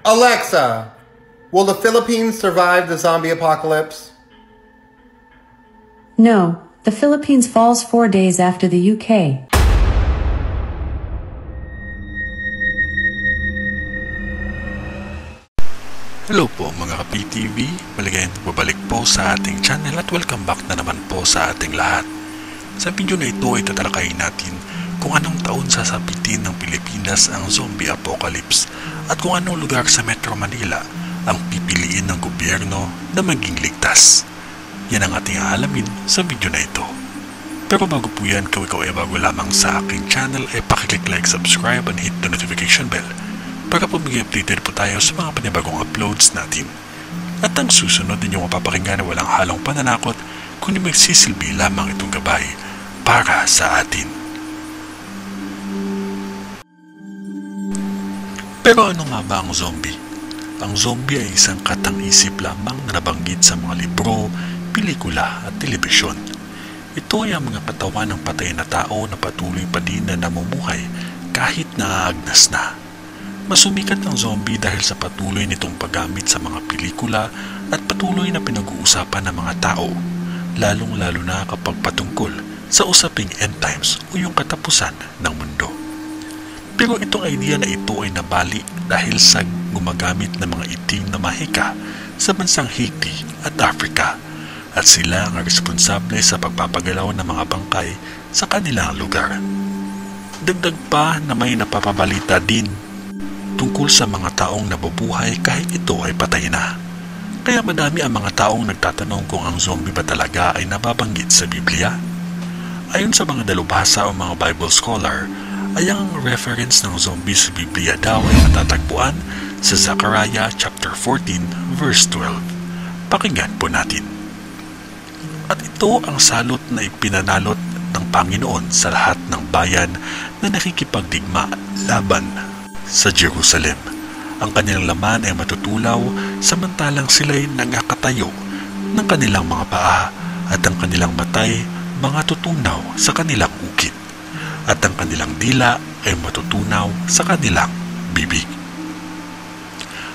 Alexa, will the Philippines survive the zombie apocalypse? No, the Philippines falls 4 days after the UK. Hello po mga ka-PTV, maligayang pagbabalik po sa ating channel at welcome back na naman po sa ating lahat. Sa video na ito ay tatalakayin natin kung anong taon sasapitin ng Pilipinas ang zombie apocalypse at kung anong lugar sa Metro Manila ang pipiliin ng gobyerno na maging ligtas. Yan ang ating aalamin sa video na ito. Pero bago po yan, kung ikaw ay bago lamang sa aking channel ay pakiclick like, subscribe and hit the notification bell para po maging updated po tayo sa mga panibagong uploads natin. At ang susunod ninyong mapapakinggan na walang halong pananakot kundi magsisilbi lamang itong gabay para sa atin. Pero ano nga ba ang zombie? Ang zombie ay isang katang-isip lamang na nabanggit sa mga libro, pelikula at telebisyon. Ito ay ang mga katawan ng patay na tao na patuloy pa din na namumuhay kahit naaagnas na. Mas sumikat ang zombie dahil sa patuloy nitong paggamit sa mga pelikula at patuloy na pinag-uusapan ng mga tao, lalong-lalo na kapag patungkol sa usaping end times o yung katapusan ng mundo. Pero itong idea na ito ay nabali dahil sa gumagamit ng mga itim na mahika sa bansang Haiti at Africa at sila ang responsable sa pagpapagalaw ng mga bangkay sa kanilang lugar. Dagdag pa na may napapabalita din tungkol sa mga taong nabubuhay kahit ito ay patay na. Kaya madami ang mga taong nagtatanong kung ang zombie ba talaga ay nababanggit sa Biblia. Ayon sa mga dalubhasa o mga Bible scholar, ay ang reference ng zombie sa Biblia daw ay matatagpuan sa Zechariah chapter 14 verse 12. Pakinggan po natin. At ito ang salot na ipinanalot ng Panginoon sa lahat ng bayan na nakikipagdigma laban sa Jerusalem. Ang kanilang laman ay matutulaw samantalang sila'y nangakatayo ng kanilang mga paa at ang kanilang matay mga tutunaw sa kanilang ukit at ang kanilang dila ay matutunaw sa kanilang bibig.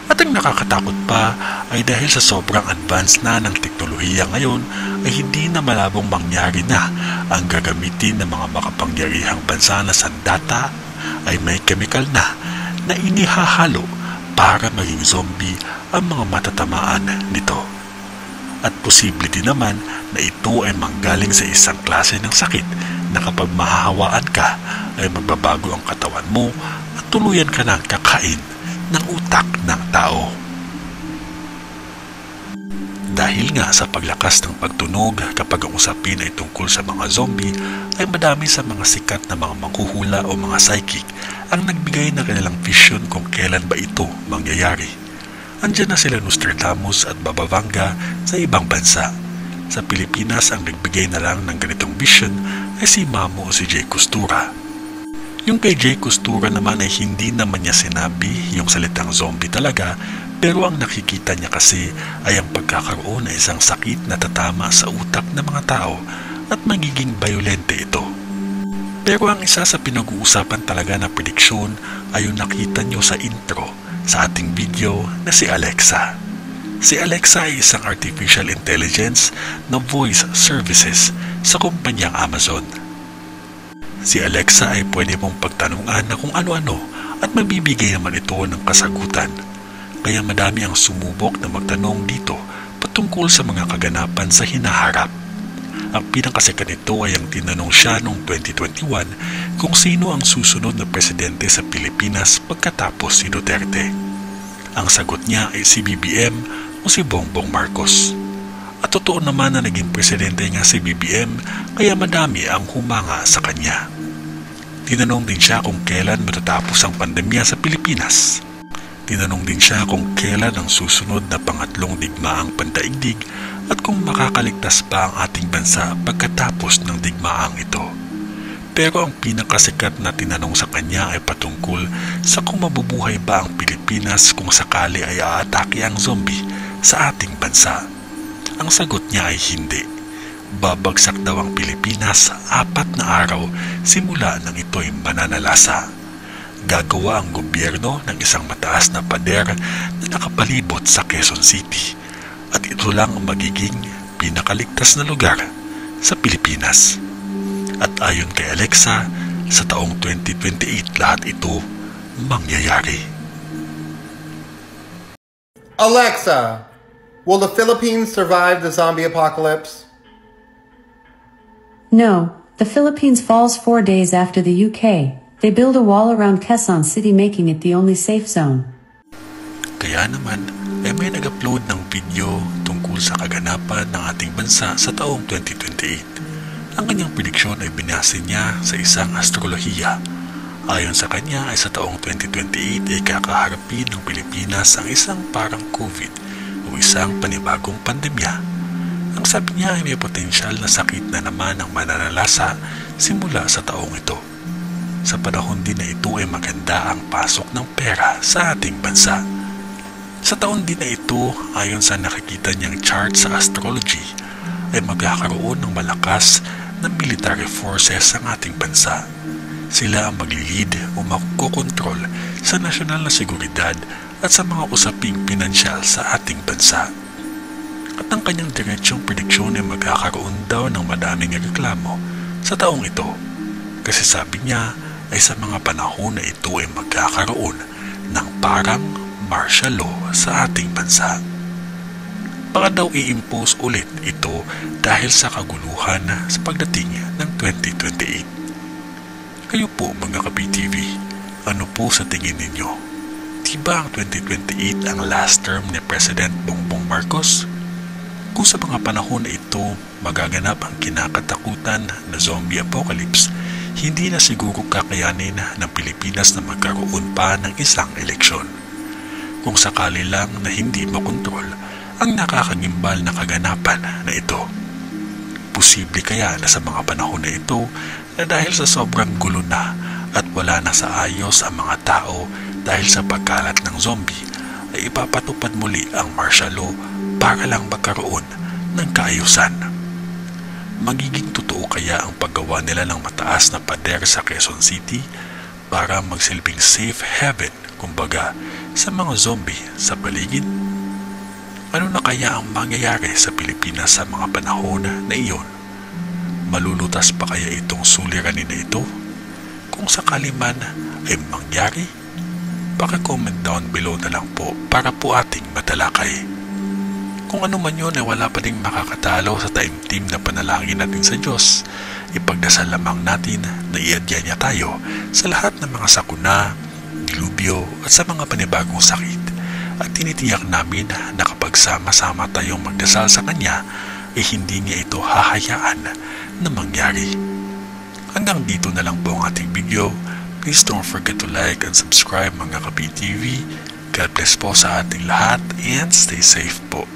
At ang nakakatakot pa ay dahil sa sobrang advance na ng teknolohiya ngayon ay hindi na malabong mangyari na ang gagamitin ng mga makapangyarihang bansa na sandata ay may chemical na inihahalo para maging zombie ang mga matatamaan nito. At posible din naman na ito ay manggaling sa isang klase ng sakit na kapag mahahawaan ka ay magbabago ang katawan mo at tuluyan ka ng kakain ng utak ng tao. Dahil nga sa paglakas ng pagtunog kapag ang usapin ay tungkol sa mga zombie, ay madami sa mga sikat na mga manghuhula o mga psychic ang nagbigay ng kanilang vision kung kailan ba ito mangyayari. Andiyan na sila Nostradamus at Baba Vanga sa ibang bansa. Sa Pilipinas ang nagbigay na lang ng ganitong vision ay si Mamo o si Jay Costura. Yung kay Jay Costura naman ay hindi naman niya sinabi yung salitang zombie talaga, pero ang nakikita niya kasi ay ang pagkakaroon ng isang sakit na tatama sa utak ng mga tao at magiging violente ito. Pero ang isa sa pinag-uusapan talaga na prediksyon ay yung nakita nyo sa intro sa ating video na si Alexa. Si Alexa ay isang artificial intelligence na voice services sa kumpanyang Amazon. Si Alexa ay pwede mong pagtanungan na kung ano-ano at mabibigay naman ito ng kasagutan. Kaya madami ang sumubok na magtanong dito patungkol sa mga kaganapan sa hinaharap. Ang pinakasikat nito ay ang tinanong siya noong 2021 kung sino ang susunod na presidente sa Pilipinas pagkatapos si Duterte. Ang sagot niya ay si BBM o si Bongbong Marcos. At totoo naman na naging presidente nga si BBM kaya madami ang humanga sa kanya. Tinanong din siya kung kailan matatapos ang pandemya sa Pilipinas. Tinanong din siya kung kailan ang susunod na pangatlong digmaang pandaigdig at kung makakaligtas pa ang ating bansa pagkatapos ng digmaang ito. Pero ang pinakasikat na tinanong sa kanya ay patungkol sa kung mabubuhay ba ang Pilipinas kung sakali ay aatake ang zombie sa ating bansa. Ang sagot niya ay hindi. Babagsak daw ang Pilipinas 4 na araw simula nang ito'y mananalasa. Gagawa ang gobyerno ng isang mataas na pader na nakapalibot sa Quezon City at ito lang ang magiging pinakaligtas na lugar sa Pilipinas. At ayon kay Alexa, sa taong 2028 lahat ito mangyayari. Alexa, will the Philippines survive the zombie apocalypse? No, the Philippines falls 4 days after the UK. They build a wall around Quezon City, making it the only safe zone. Kaya naman ay may nag-upload ng video tungkol sa kaganapan ng ating bansa sa taong 2028. Ang kanyang prediksyon ay binase niya sa isang astrolohiya. Ayon sa kanya ay sa taong 2028 ay kakaharapin ng Pilipinas ang isang parang COVID o isang panibagong pandemya. Ang sabi niya ay may potensyal na sakit na naman ang mananalasa simula sa taong ito. Sa panahon din na ito ay maganda ang pasok ng pera sa ating bansa. Sa taon din na ito, ayon sa nakikita niyang chart sa astrology, ay magkakaroon ng malakas na military forces ang ating bansa. Sila ang maglilid o makokontrol sa nasyonal na seguridad at sa mga usaping pinansyal sa ating bansa. At ang kanyang diretsyong prediksyon ay magkakaroon daw ng madaming reklamo sa taong ito. Kasi sabi niya ay sa mga panahon na ito ay magkakaroon ng parang martial law sa ating bansa. Baka daw i-impose ulit ito dahil sa kaguluhan sa pagdating ng 2028. Kayo po mga ka-PTV, ano po sa tingin ninyo? Diba ang 2028 ang last term ni President Bongbong Marcos? Kung sa mga panahon na ito magaganap ang kinakatakutan na zombie apocalypse, hindi na siguro kakayanin ng Pilipinas na magkaroon pa ng isang eleksyon. Kung sakali lang na hindi makontrol ang nakakagimbal na kaganapan na ito. Posible kaya na sa mga panahon na ito na dahil sa sobrang gulo na at wala na sa ayos ang mga tao dahil sa pagkalat ng zombie ay ipapatupad muli ang martial law para lang magkaroon ng kaayusan. Magiging totoo kaya ang paggawa nila ng mataas na pader sa Quezon City para magsilbing safe haven, kumbaga, sa mga zombie sa paligid? Ano na kaya ang mangyayari sa Pilipinas sa mga panahon na iyon? Malulutas pa kaya itong suliranin na ito? Kung sakali man ay mangyari, paki-comment down below na lang po para po ating matalakay. Kung ano man yun ay wala pa ding makakatalo sa taimtim na panalangin natin sa Diyos. Ipagdasal lamang natin na iadya niya tayo sa lahat ng mga sakuna, dilubyo at sa mga panibagong sakit. At tinitiyak namin na kapag sama-sama tayong magdasal sa Kanya, ay hindi niya ito hahayaan na mangyari. Hanggang dito na lang po ang ating video. Please don't forget to like and subscribe mga ka-PTV. God bless po sa ating lahat and stay safe po.